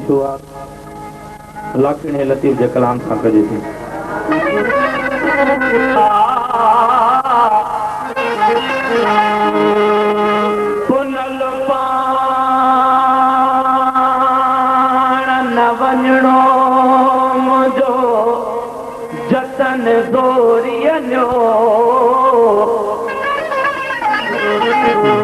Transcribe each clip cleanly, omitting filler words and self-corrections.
शुरुआत लाखिणी लतीफ़ जे कलाम सां कजे थी। पुनल पाण न वञणो मुंहिंजो जतन दोरियनो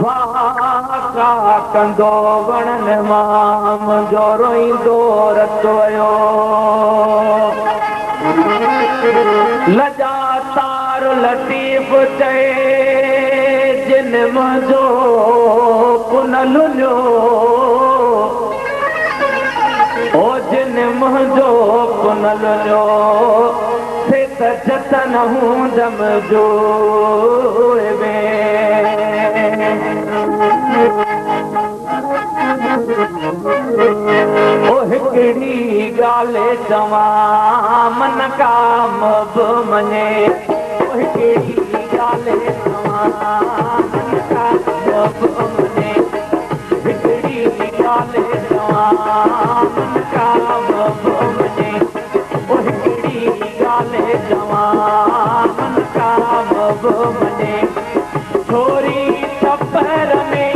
वाका कंदो वणन मां मुंहिंजो रोईंदो रतोयो लजा तार लतीफ़ चए जिन मुंहिंजो पुनल लियो ओ जिन मुंहिंजो पुनल लियो थे त जतन हूंदम जो ओ हिकिड़ी ॻाल्हि चवां मन काम बि मञे ओ हिकिड़ी ॻाल्हि चवां मन काम बि मञे हिकिड़ी ॻाल्हि चवां मन काम बि मञे ओ हिकिड़ी ॻाल्हि चवां मन काम बि मञे छोरी सफ़र में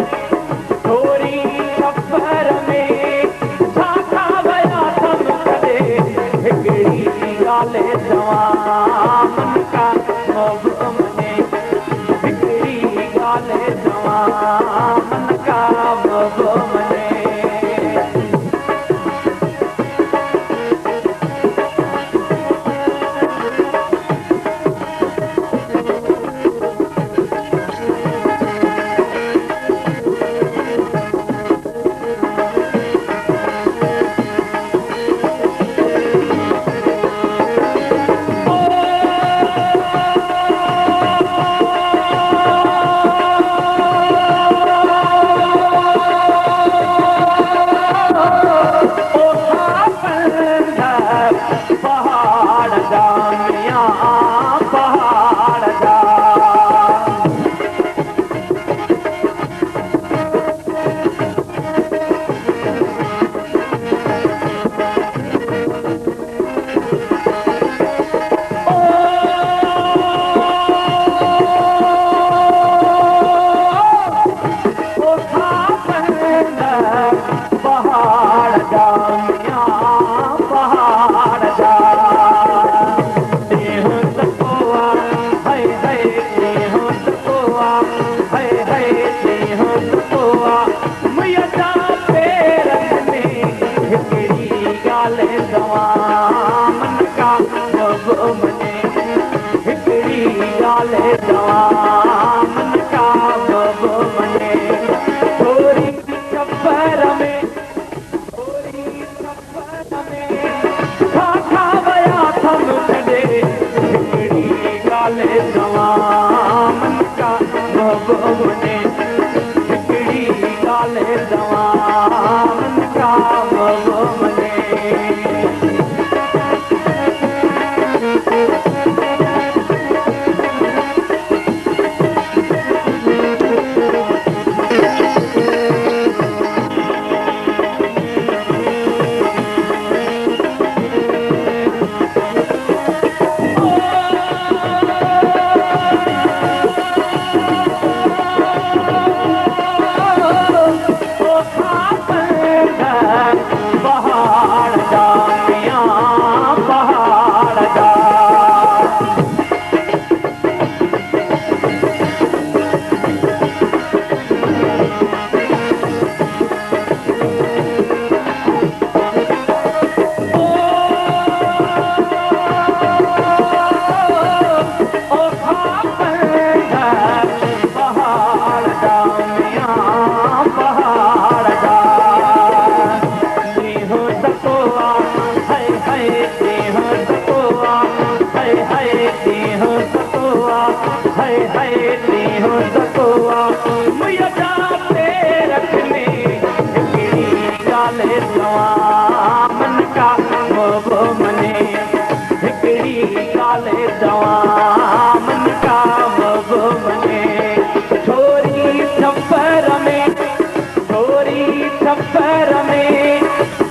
सफ़र में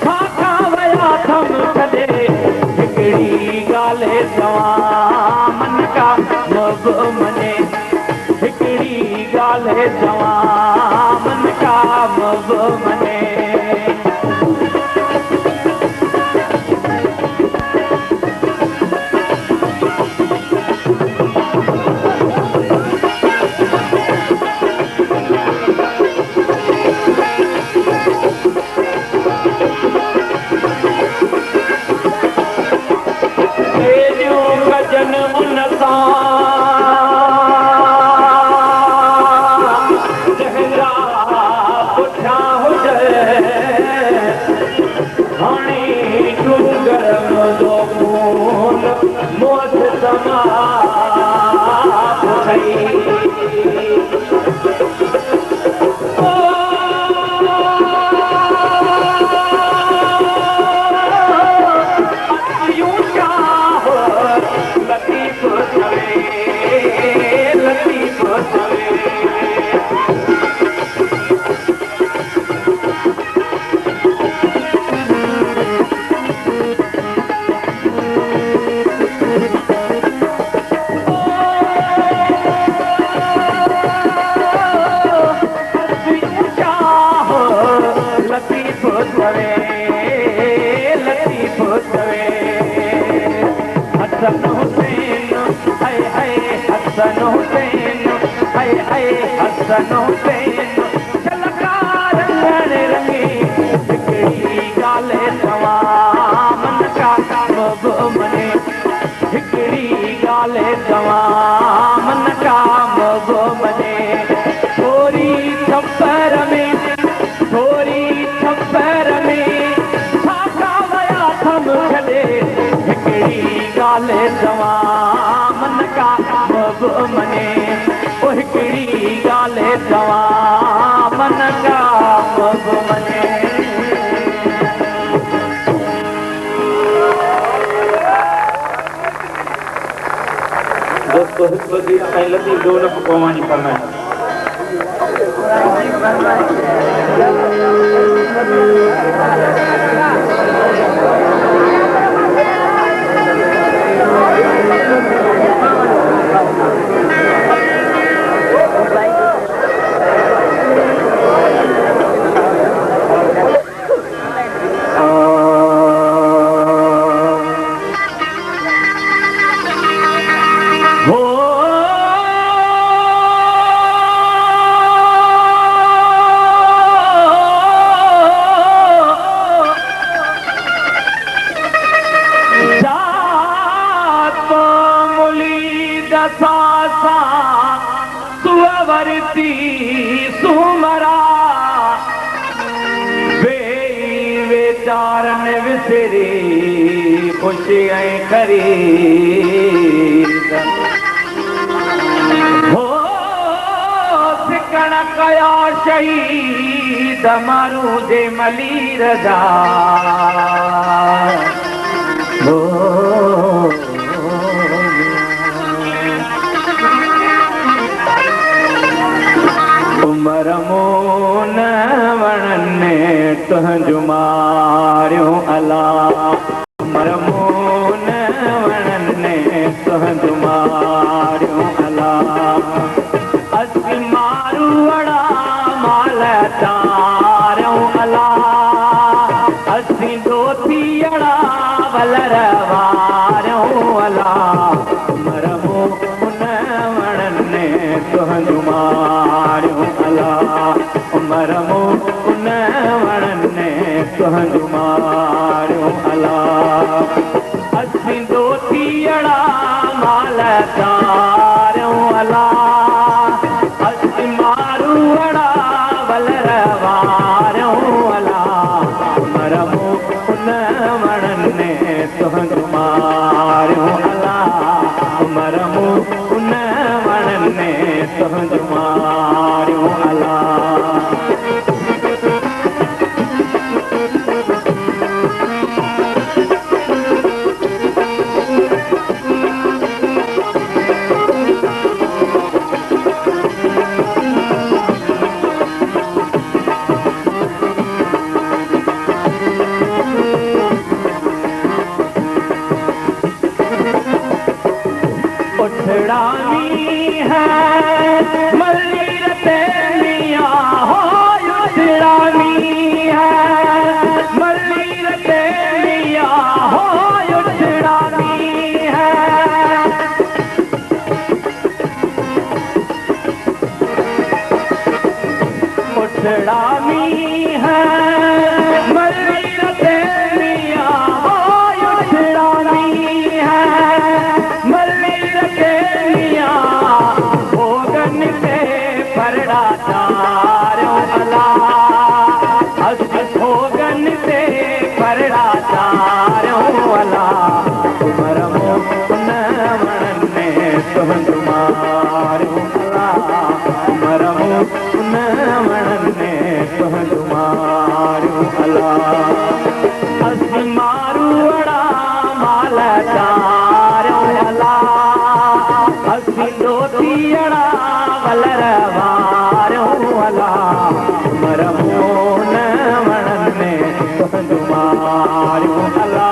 खा खा ॻाल्हि चवां मन का बि मञे हिकिड़ी ॻाल्हि चवां मन का बि मञे लतीफ़ दो न पवानी करना है मारू जे मलीर जा उमर मून वणने तुंहिंजूं मारियूं अला उमर मून वणने तुंहिंजूं मारियूं अला असीं मारू वड़ा माल वलर वारियूं अला उमर मून वणने तुंहिंजूं मारियूं अला उमर मून वणने तुंहिंजूं मारियूं अला असीं दोतीअड़ा माल तारियूं अला असीं मारू वड़ा वलर वारियूं अला उमर मून वणने तुंहिंजूं मारियूं अला उमर मून वणने तुंहिंजूं मारियूं अला उछड़ानी है मल्ली रते मिया हो उछड़ानी है मल्ली रते मिया हो उछड़ानी है उछड़ानी है मल्ली रते मिया हो उछड़ानी है मल्ली रते मिया भोगन से परड़ा चारो अला भोगन से परड़ा चारो अला मरमो न वणने तुमारो अला मरमो न वणने तुमारो अला असी मारू अड़ा माल चारो अला असी दोती अड़ा वलर वारो अला मरमो न वणने तुमारो अला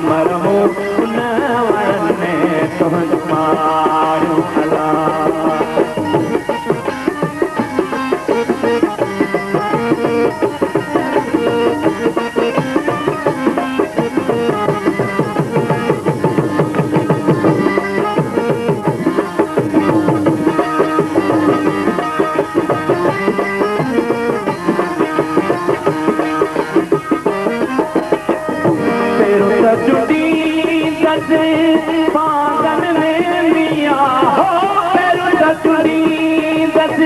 मरमो न वणने तुमारो अला पागन में मिया हो पैरू चुड़ी दस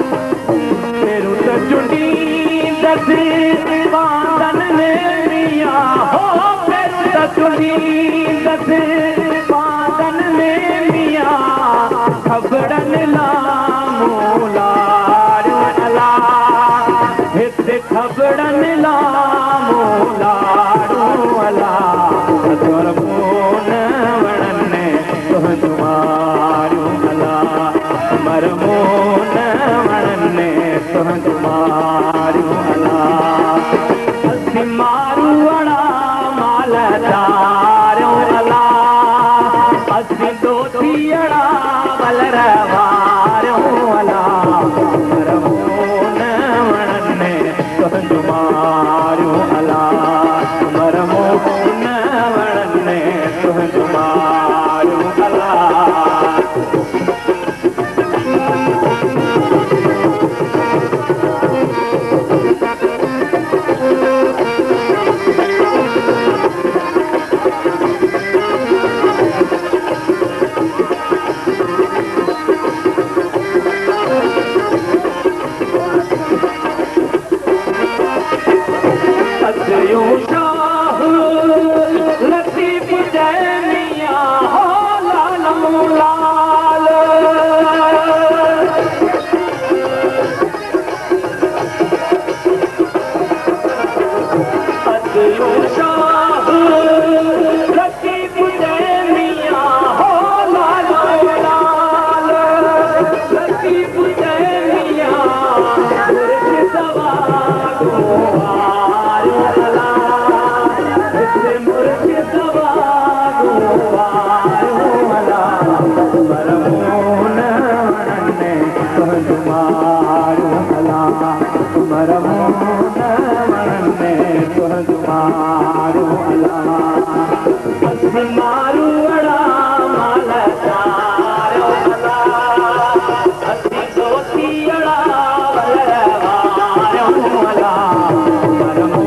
पैरू चुड़ी दस पागन में मिया हो पैरू चुड़ी दस पागन में मिया खबरन ला मोला खबरन ला मोलाड़ू अला मरमो न वणने तुमारो अला मरमो न वणने तुमारो अला असी मारू अड़ा माल चारो अला असी दोती अड़ा वलर वारो अला मरमो तुमारो अला मरमो न वणने तुमारो अला लतीफ जैनिया हो लाल लाल शाह लतीफ जैनिया हो लाल लाल लतीफ जैनिया मारू अड़ा माल चारो अला असी दोती अड़ा वलर वारो अला मरमो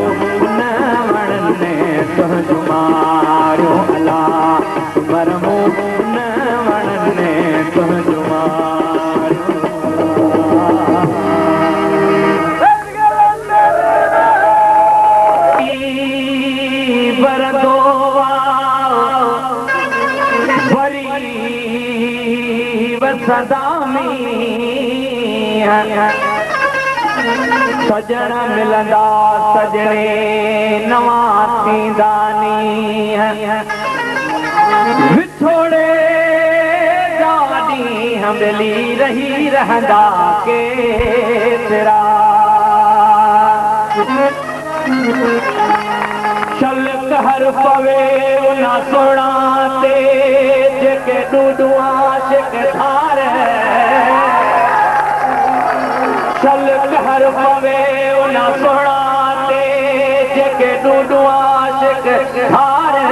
न वणने तुमारो अला मरमो न वणने तुमारो सदामी सजण मिलंदा सजणे नवां थींदानी विछोड़े जानी हम मिली रही रहंदा के तेरा पवे उन सोना ते जेके ॾूॾू आशिक धारे चल कहर पवे उन सोना ते जेके ॾूॾू आशिक धारे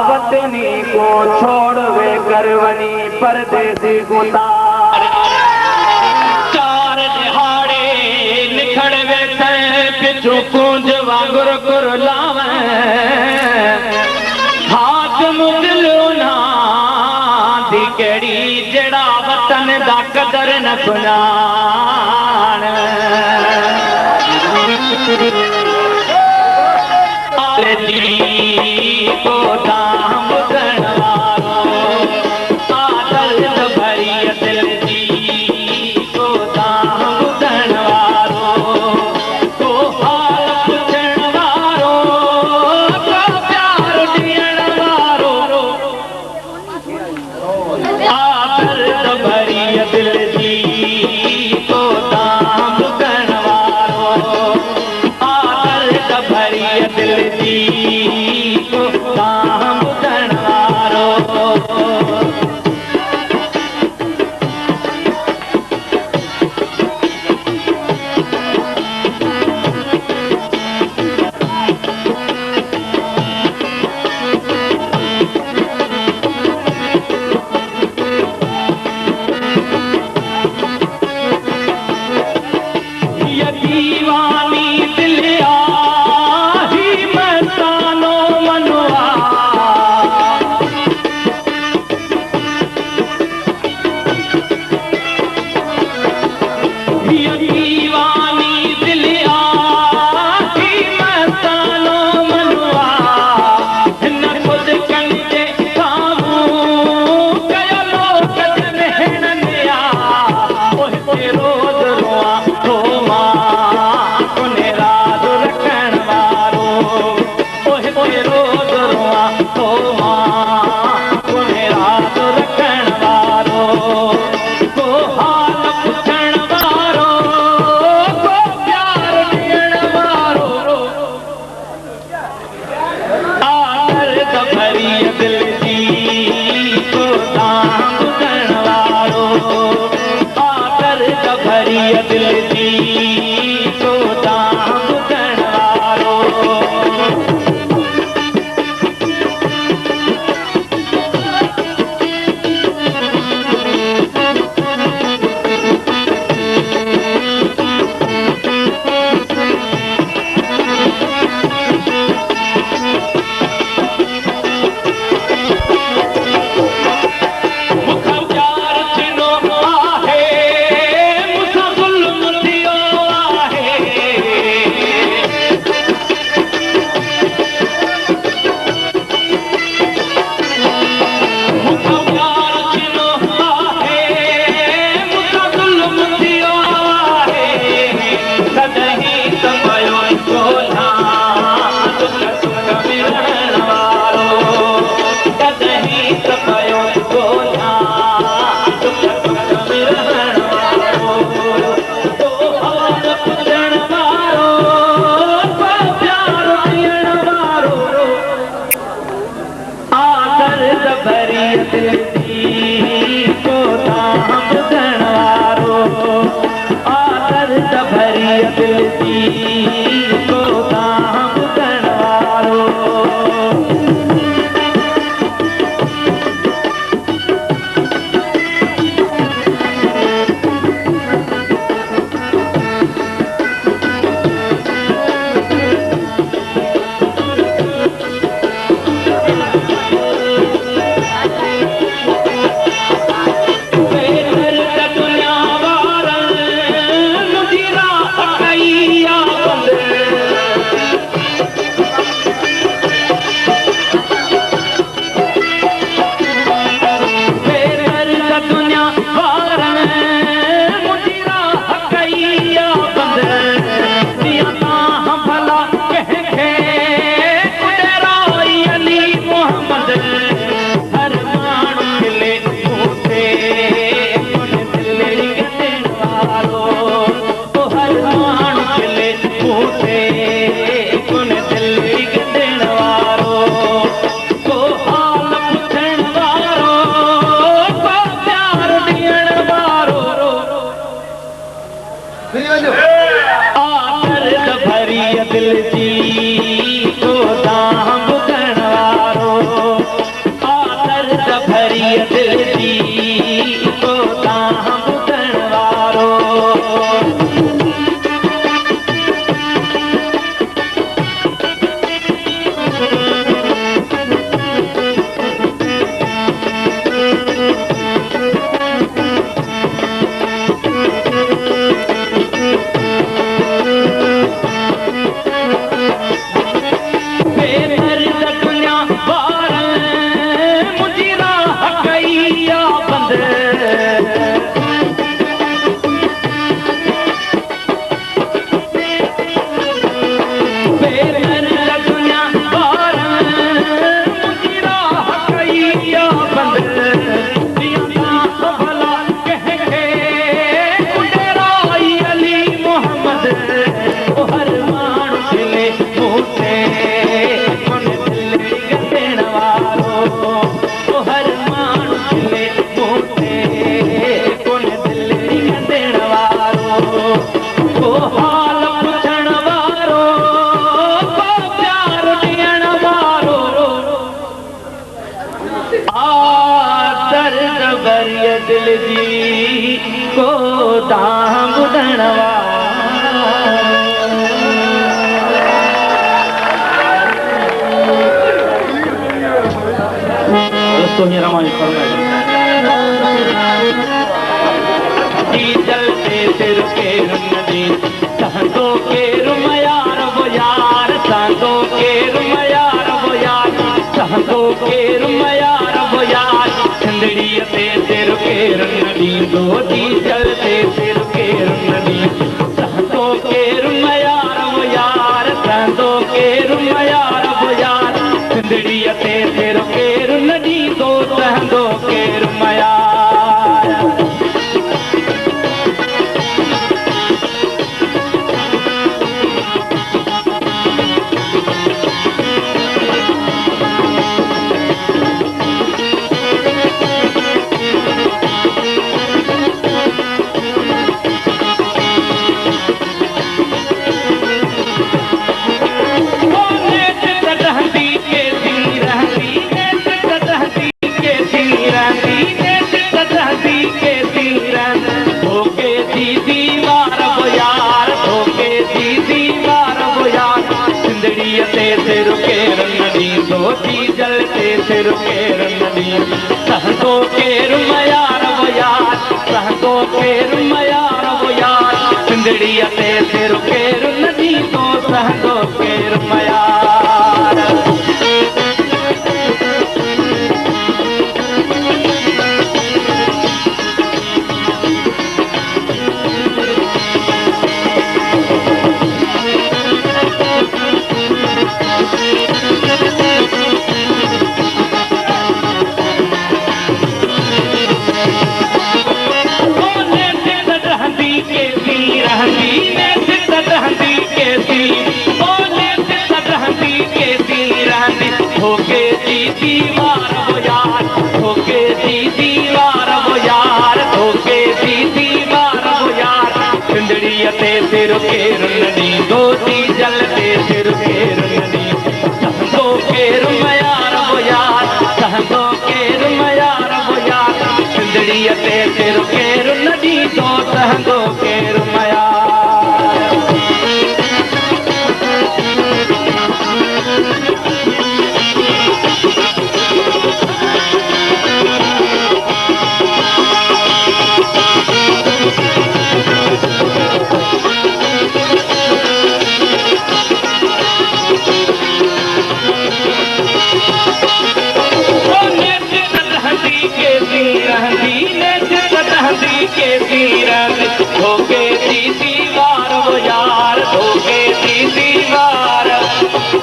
वतनी को छोड़ वे करवनी परदेसी गुतार चार दिहाड़े निखड़ वे पिछू पूंज वांगुर गुर लावे हाथ मुदलो ना दी केड़ी जड़ा वतन दा कदर न सुनान को दाम गणवारो आदल भरी दिल जी को दाम गणवारो को हाल पुछण वारो को प्यार ॾियण वारो आदल भरी दिल जी को दाम गणवारो आदल भरी दिल जी दर्द भरी दिल जी को दाम ॿुधण वारो दर्द भरी दिल जी को दाम ॿुधण वारो दिल जी को दाम ॿुधण जलते सिर के रुमदी संदो के रुमयार वो यार संदो के रुमयार वो यार संदो के रुमयार वो यार चंदड़ी ते सिर के रुमदी दो दी जलते सिर के रुमदी संदो के रुमयार वो यार संदो के रुमयार वो यार चंदड़ी ते सिर के रुमदी दो संदो के रुमयार जलते सिर के रंगनी सहदो के रुमयार वो यार सहदो के रुमयार वो यार सिंदड़ी ते सिर के रुमनी तो सहदो के रुमयार धोखे दी दीवार वो यार धोखे दी दीवार वो यार धोखे दी दीवार वो यार सिंदड़ी ते सिर के रुमनी दो दी जलते सिर के रुमनी सहदो के रुमयार वो यार सहदो के रुमयार वो यार सिंदड़ी ते सिर के रुमनी दो सहदो के रुमयार धोखे दी दीवार वो यार धोखे दी दीवार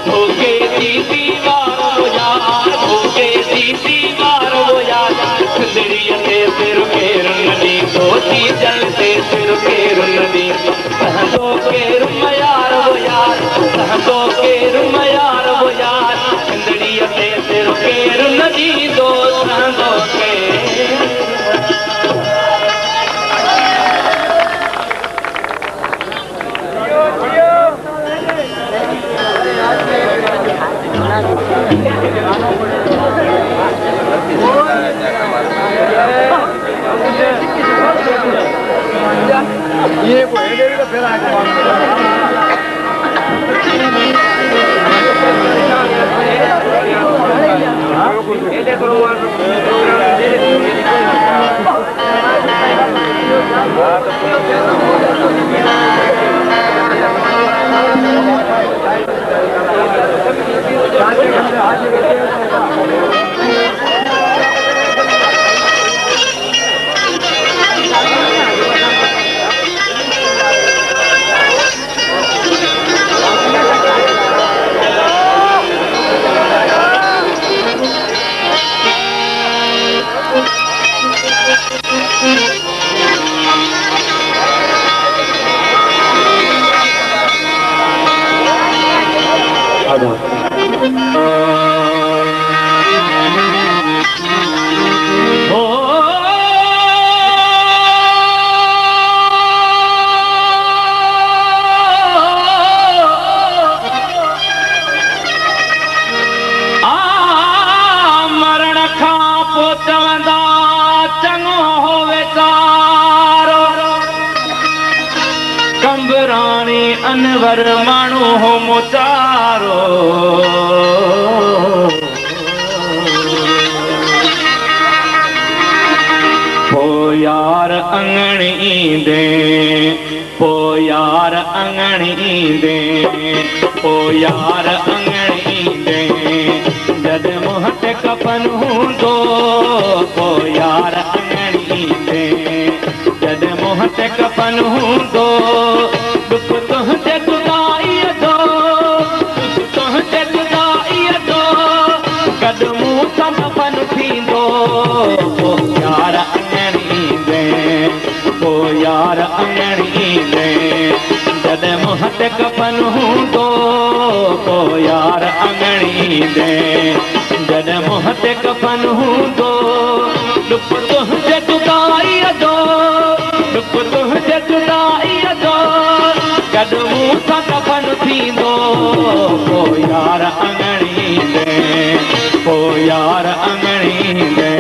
धोखे दी दीवार वो यार धोखे दी दीवार वो यार सिंदड़ी ते सिर के रुमनी धोती जलते सिर के रुमनी सहदो के रुमयार वो यार सहदो के रुमयार वो यार सिंदड़ी ते सिर के रुमनी दो सहदो के अनवर माण्हू हो मोचारो पो यार अंगण ईंदे पो यार अंगण ईंदे पो यार अंगण ईंदे जद मुंह ते कफन हूंदो पो यार अंगण ईंदे जद मुंह ते कफन हूंदो दुख तुंहिंजे जुदाईअ जो दुख तुंहिंजे जुदाईअ जो गॾु मूं सां कफन थींदो पोइ यार अंगण ईंदे पोइ यार अंगण ईंदे जॾहिं मुंहं ते कफन हूंदो पोइ यार अंगण ईंदे जॾहिं मुंहं ते कफन हूंदो दुख तुंहिंजे जुदाईअ जो दुख तुंहिंजे जुदाईअ जो गॾु मूं सां कफन थींदो पोइ यार अंगण ईंदे पोइ यार अंगण ईंदे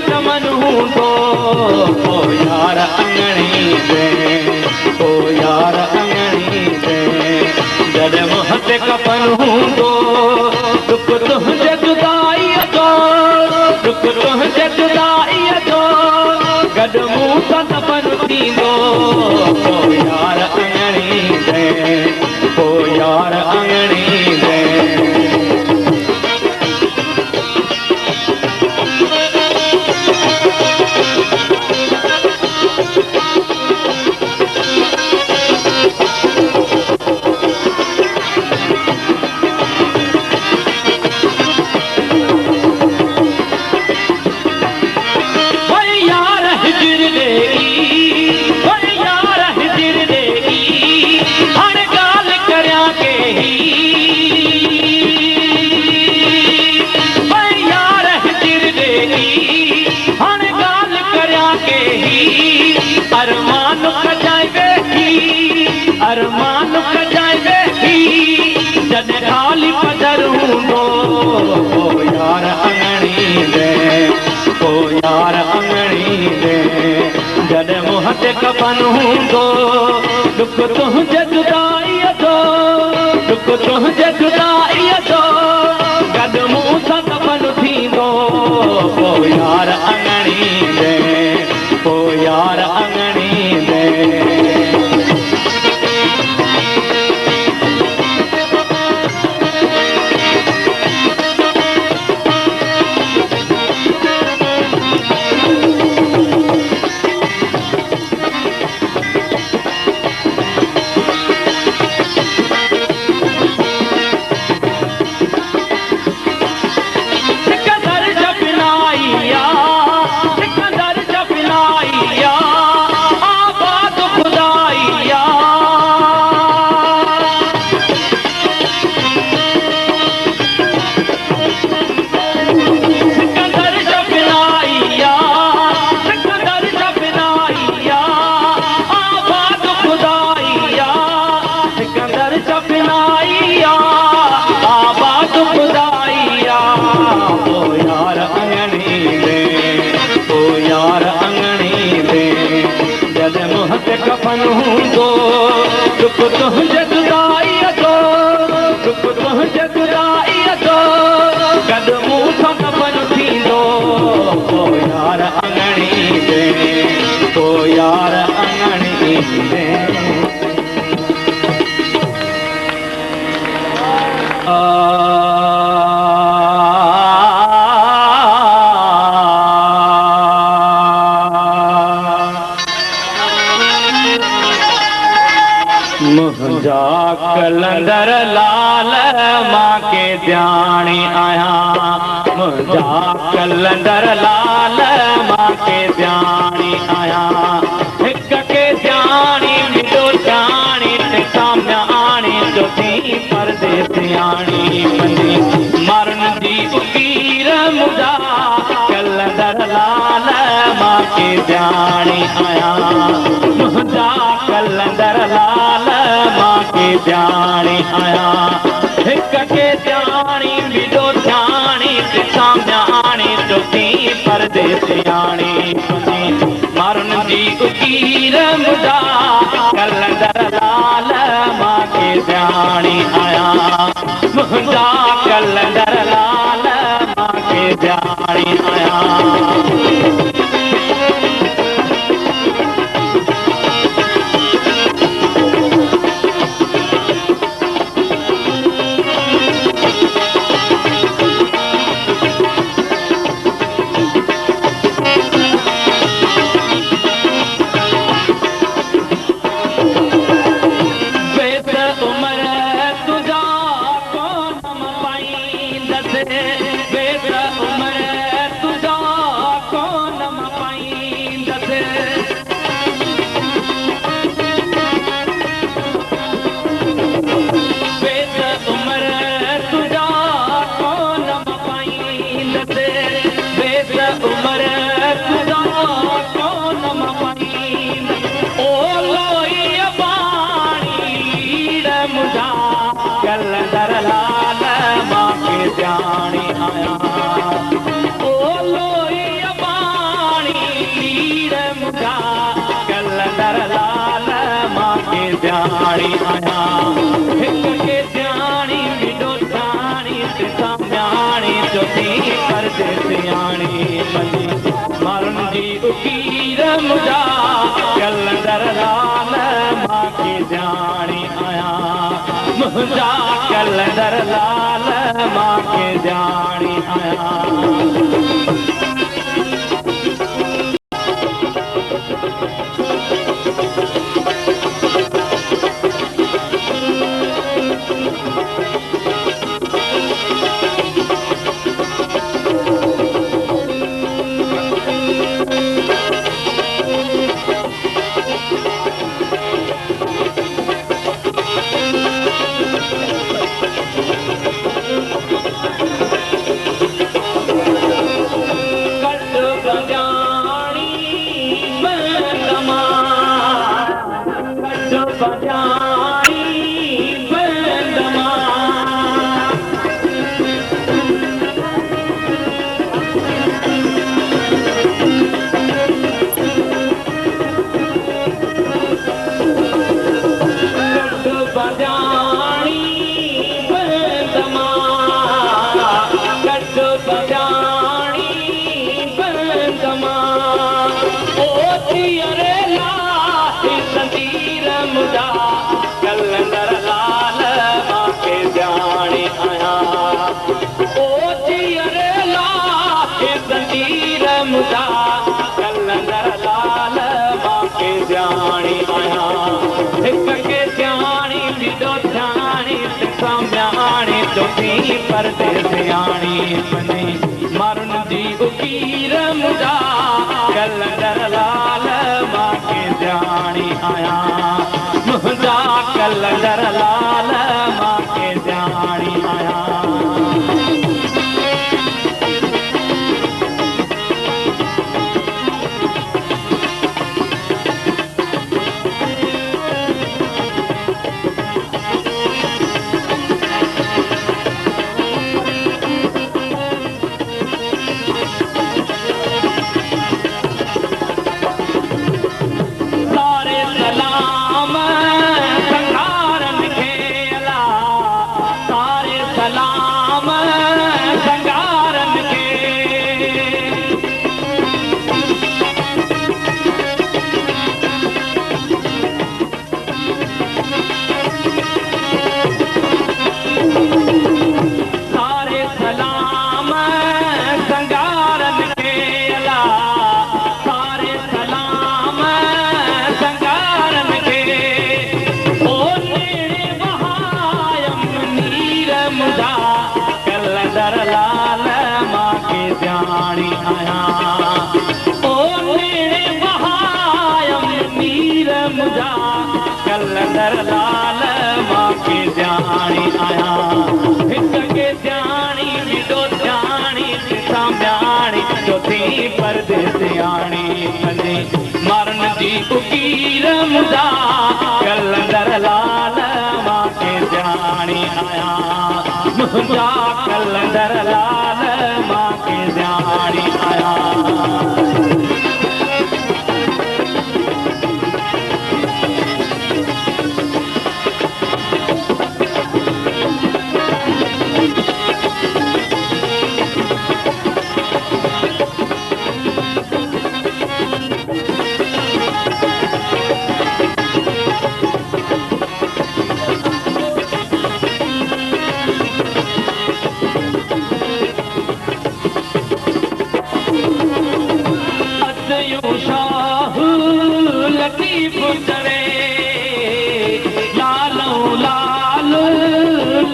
चमन हूंदो पोइ यार अंगण ईंदे पोइ यार अंगण ईंदे जॾहिं मुंहं ते कफन हूंदो दुख तुंहिंजे जुदाईअ जो दुख तुंहिंजे जुदाईअ जो गॾु मूं सां कफन थींदो पोइ यार अंगण ईंदे पोइ यार अंगण ईंदे अरमान खजाइबे ही जॾहिं ख़ाली पधर हूंदो पोइ यार अंगण ईंदे पोइ यार अंगण ईंदे जॾहिं मुंहं ते कफन हूंदो दुख तुंहिंजे जुदाईअ जो दुख तुंहिंजे जुदाईअ जो गॾु मूं सां कफन थींदो पोइ यार अंगण ईंदे पोइ यार अंगण ईंदे तुंहिंजे खुदाई जो कदमूं सभन थींदो पोइ यार अंगणी में पोइ यार अंगणी में मुंहिंजा कलंदर लाल मां के ध्यानी आहियां मुंहिंजा कलंदर लाल मां के ध्यानी आहियां हिक के ध्यानी मिलो ध्यानी ते साम्या आणी जो थी परदेसी आणी पंजी मरण जी उकीर मुंहिंजा कलंदर लाल मां के ध्यानी आहियां मुंहिंजा कलंदर लाल मां के ध्यानी आहियां हिक के ध्यानी मिलो ध्यानी ते साम्या आणी जो थी परदेसी आणी मरण जी उकीर मुंहिंजा कलंदर लाल मां के ध्यानी आहियां मुंहिंजा कलंदर लाल मां के ध्यानी आहियां कलंदर लाल मां के ध्यानी आहियां ओ लोई पाणी लीर मुंहिंजा कलंदर लाल मां के ध्यानी आहियां हिक के ध्यानी मिलो ध्यानी ते साम्याणी जो थी परदेसी आणी पंजी मरण जी उकीर मुंहिंजा कलंदर लाल मां के ध्यानी आहियां मुंहिंजा कलंदर लाल मां के ध्यानी आहियां कलंदर लाल मां के ध्यानी आहियां ओ जियरे लाहे ज़ंजीर मुंहिंजा कलंदर लाल मां के ध्यानी आहियां हिक के ध्यानी मिलो ध्यानी ते साम्याणी जो थी परदेसी आणी पंजी मरण जी उकीर मुंहिंजा कलंदर लाल मां के ध्यानी आहियां मुंहिंजा कलंदर लाल मां के ध्यानी आहियां सारे सलाम संघारन खे अला जी उकीर मुदा कलंदर लाल मां के जानी आया मुंहिंजा कलंदर लाल मां के जानी आया लतीफ चवे लालो लाल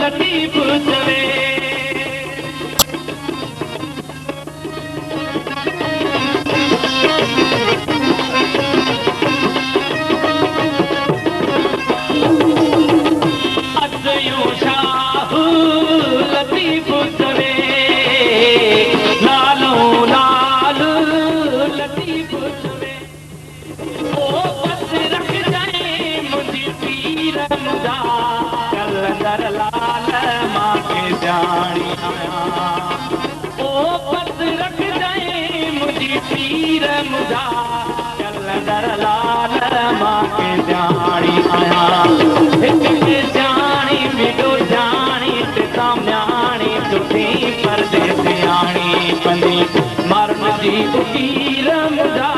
लतीफ चवे अदयो शाह लतीफ चवे लालो लाल लतीफ चवे कलंदर लाल मां के जानी आया ओ बस रख जाए मुझी पीर मुझा कलंदर लाल मां के जानी आया हिक के जानी बिगो जानी ते सामयानी तुसी परदेसियानी बनी मरण जी उकीर मुझा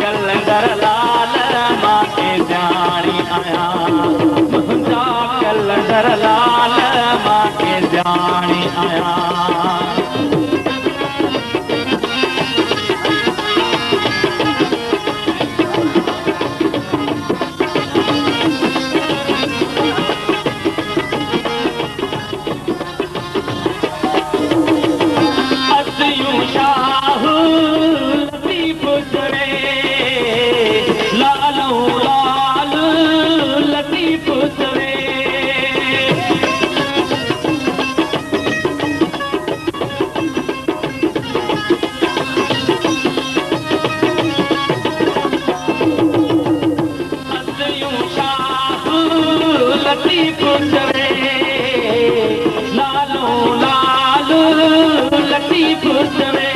कलंदर लाल मां के जानी आया मुंहिंजा कलंदर लाल मां के जानी आया अदयो शाह लतीफ चवे लालो लाल लतीफ चवे अदयो शाह लतीफ चवे लालो लाल लतीफ चवे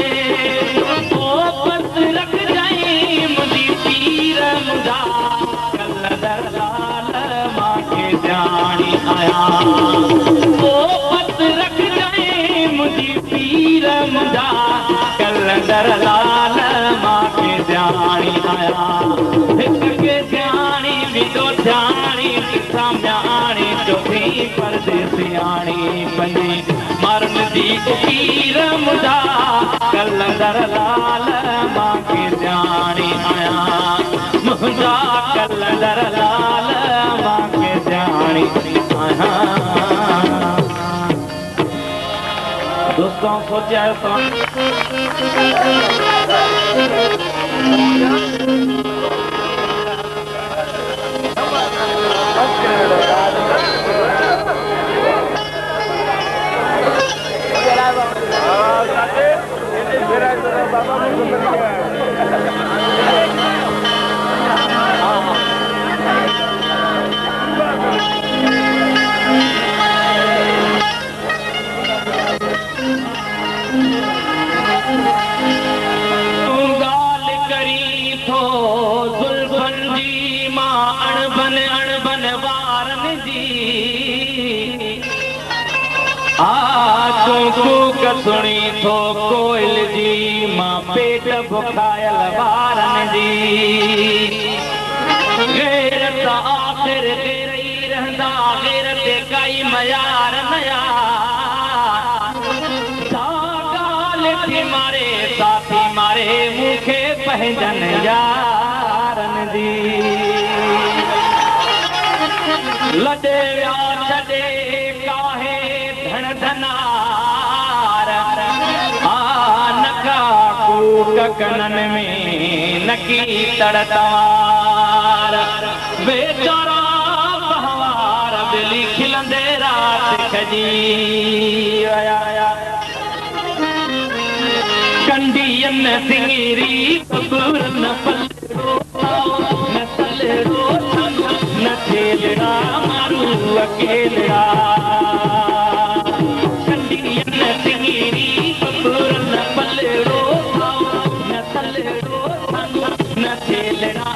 ओ बस रख जाए मुझी पीर मुझा कलंदर लाल मां के जानी आया ओ बस रख जाए मुझी पीर मुझा कलंदर लाल मां के जानी आया हिक के जानी विदो जानी सामयानी चौथी परदेसियानी बनी मरण जी उकीर मुझा कलंदर लाल मां के जानी आया मुंहिंजा कलंदर लाल मां के जानी आया दोस्तों सोचा गाल करी थो जुल्फन जी मां अणबन वारन जी कूक सुणी थो कोयल जी मां पेट बुखायल वारन जी गैरत आख़िर तेरी रहंदा गैरत काई मयार नया मारे साथी मारे मूंखे पंहिंजन यारन जी लॾे विया छॾे काहे धण धनार नका कूक कनन में नकी तड़तवार बेचारा बहवार बिली खिलंदे रात खजी आया कंडियन सिंगरी बबूरन पलड़ो अकेलड़ा मारू अकेलड़ा कंडियन सिंगीरी बबूरन पल्लेड़ो न थल्लेड़ो न थेलड़ा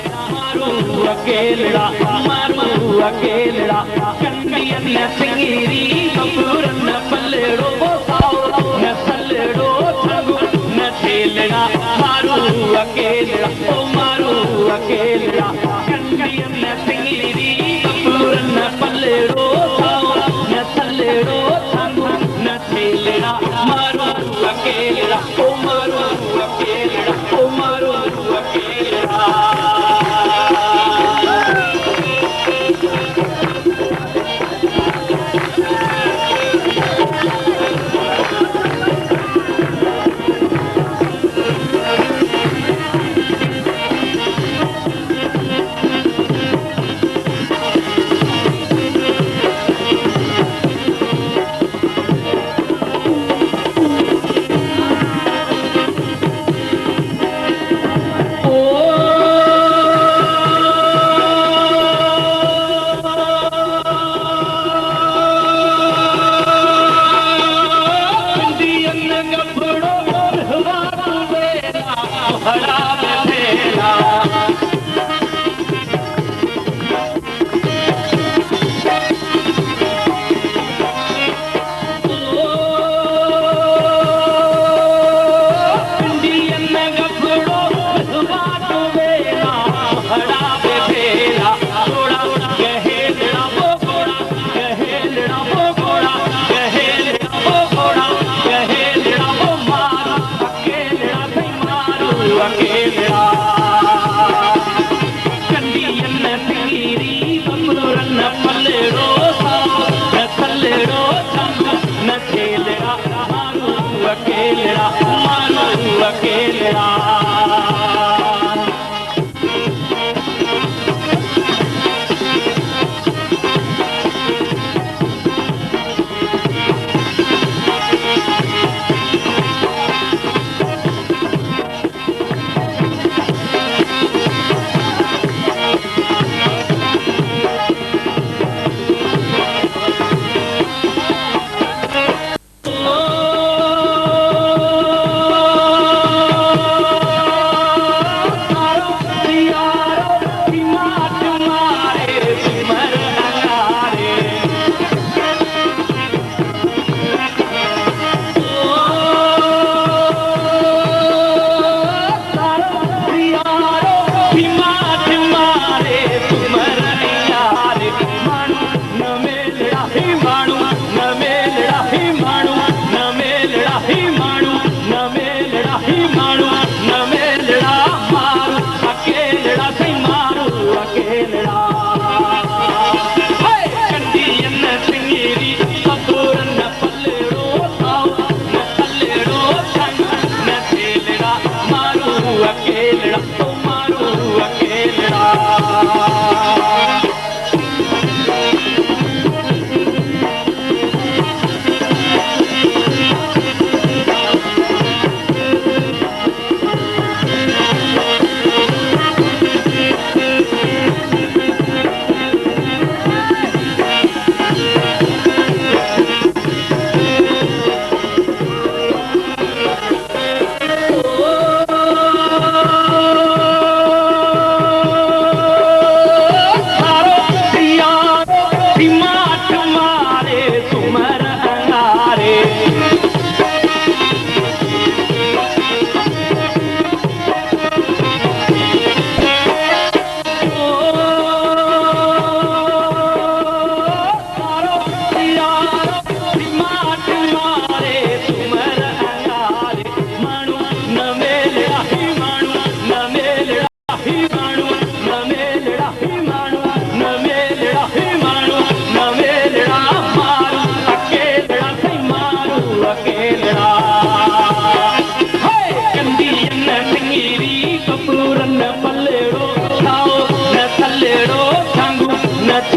मारू अकेलड़ा कंडियन सिंगीरी बबूरन पल्लेड़ो न थल्लेड़ो न थेलड़ा मारू अकेलड़ा ओ मारू अकेलड़ा कंडियन सिंगीरी बबूरन पल्लेड़ो न थल्लेड़ो न थेलड़ा मारू अकेलड़ा ओ मारू अकेलड़ा ओ मारू अकेलड़ा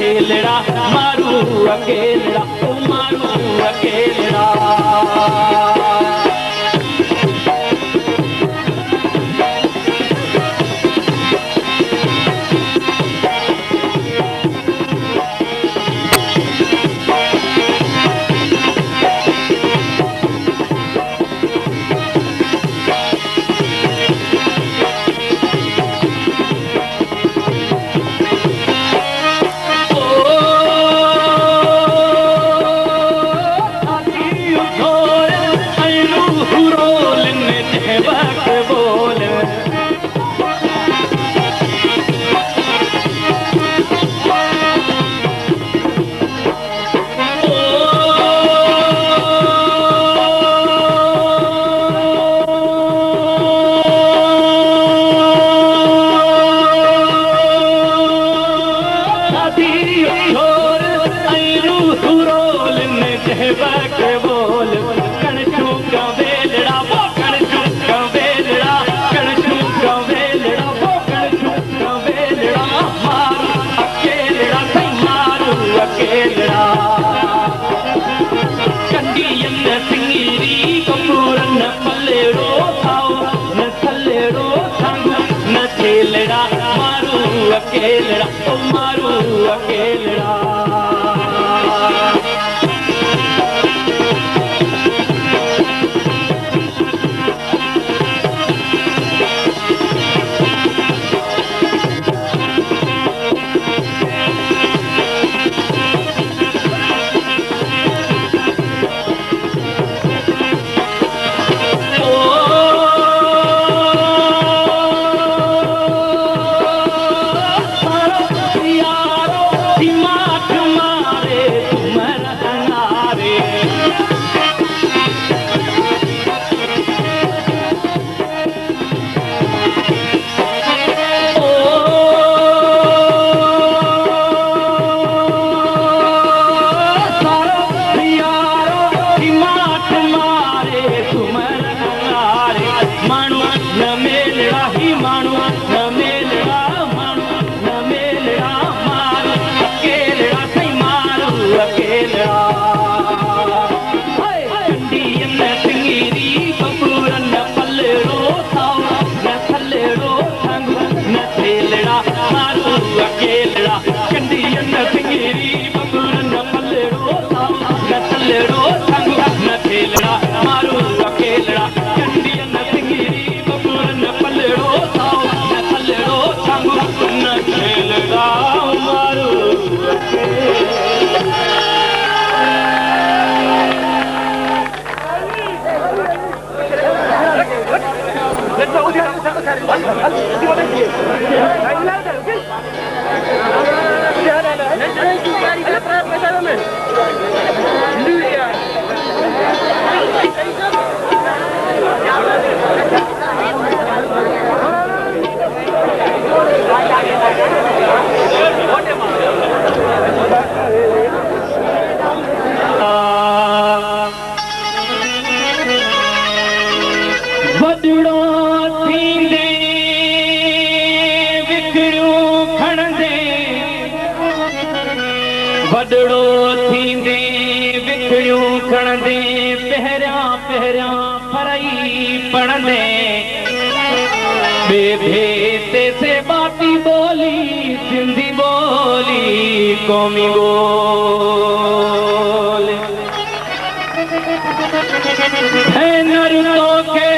अकेलड़ा मारू अकेलड़ा ओ मारू अकेलड़ा के बोल कणचू का वेलड़ा वो कणचू का वेलड़ा कणचू का वेलड़ा वो कणचू का वेलड़ा मारू अकेलड़ा सही मारू अकेलड़ा कंडियन सिंगीरी कपूरन पल्लेड़ो थाओ न थल्लेड़ो थांगू न थेलड़ा मारू अकेलड़ा ओ मारू अकेलड़ा कौमी बोल है नरुतो के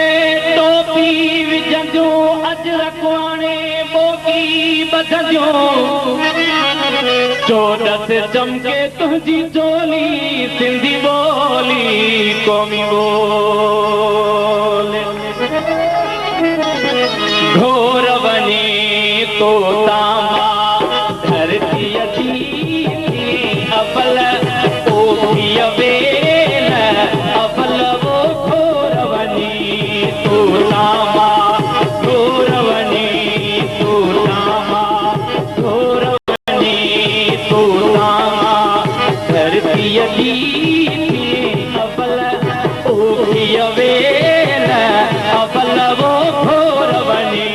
टोपी विझंजो अजरक वाणे बोकी बधंजो चोडस चमके तुझी चोली सिंधी बोली कौमी बोल घोर बने तो तामा धरती अबल ओखी बेल अबल वो घोरवनी तू नामा घोरवनी तू नामा घोरवनी तू नामा धरती अबल ओखी बेल अबल वो घोरवनी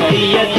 सियत